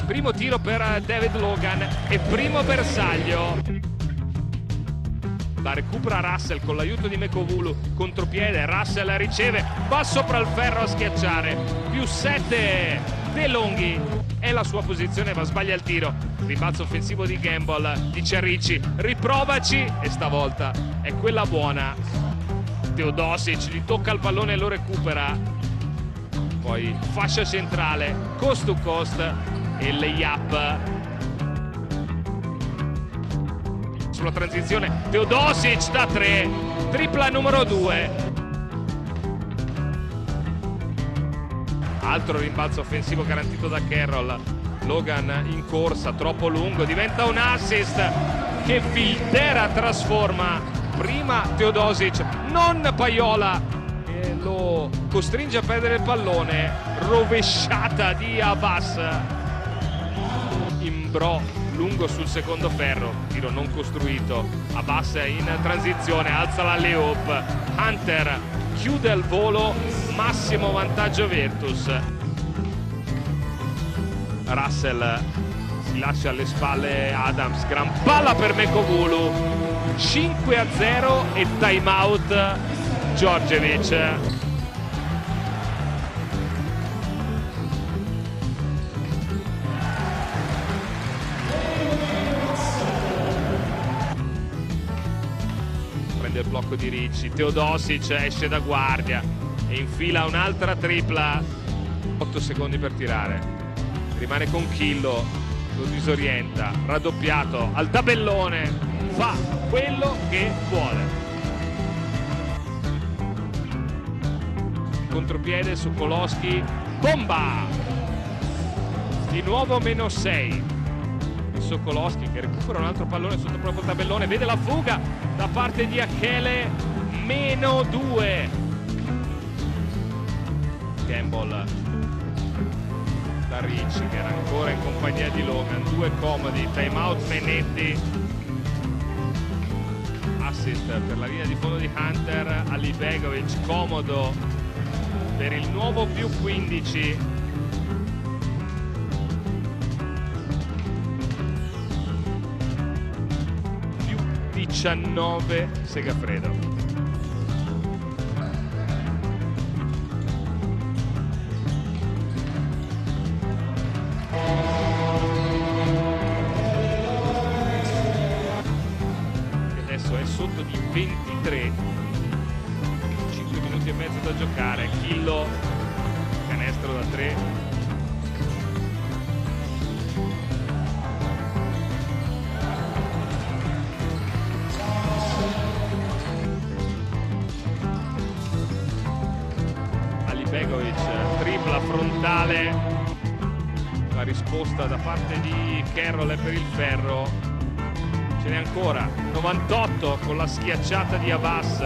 Primo tiro per David Logan e primo bersaglio. La recupera Russell con l'aiuto di Mekovulu, contropiede, Russell riceve, va sopra il ferro a schiacciare, +7 De Longhi, è la sua posizione ma sbaglia il tiro. Rimbalzo offensivo di Gamble, dice a Ricci, riprovaci, e stavolta è quella buona. Teodosic gli tocca il pallone e lo recupera, poi fascia centrale, coast to coast e layup. Sulla transizione Teodosic da 3, tripla numero 2. Altro rimbalzo offensivo garantito da Carroll. Logan in corsa, troppo lungo, diventa un assist che Filtera trasforma. Prima Teodosic, non Paiola, e lo costringe a perdere il pallone. Rovesciata di Abbas. Imbrò lungo sul secondo ferro, tiro non costruito. Abbas in transizione, alza la layup. Hunter chiude il volo, massimo vantaggio Virtus. Russell si lascia alle spalle Adams, gran palla per Mekovulu, 5-0 e timeout Djordjevic. Prende il blocco di Ricci, Teodosic esce da guardia e infila un'altra tripla. 8 secondi per tirare, rimane con Killo, lo disorienta, raddoppiato al tabellone, fa quello che vuole. Contropiede su Kolosky, bomba! Di nuovo -6. Sokolowski che recupera un altro pallone sotto il proprio tabellone, vede la fuga da parte di Achele, -2. Gamble da Ricci che era ancora in compagnia di Logan, 2 comodi, timeout Menetti. Assist per la linea di fondo di Hunter, Alibegovic comodo per il nuovo +15. 19 Segafredo. Adesso è sotto di 23, 5 minuti e mezzo da giocare. Killo, canestro da 3. Begovic, tripla frontale, la risposta da parte di Carroll è per il ferro, ce n'è ancora, 98 con la schiacciata di Abbas.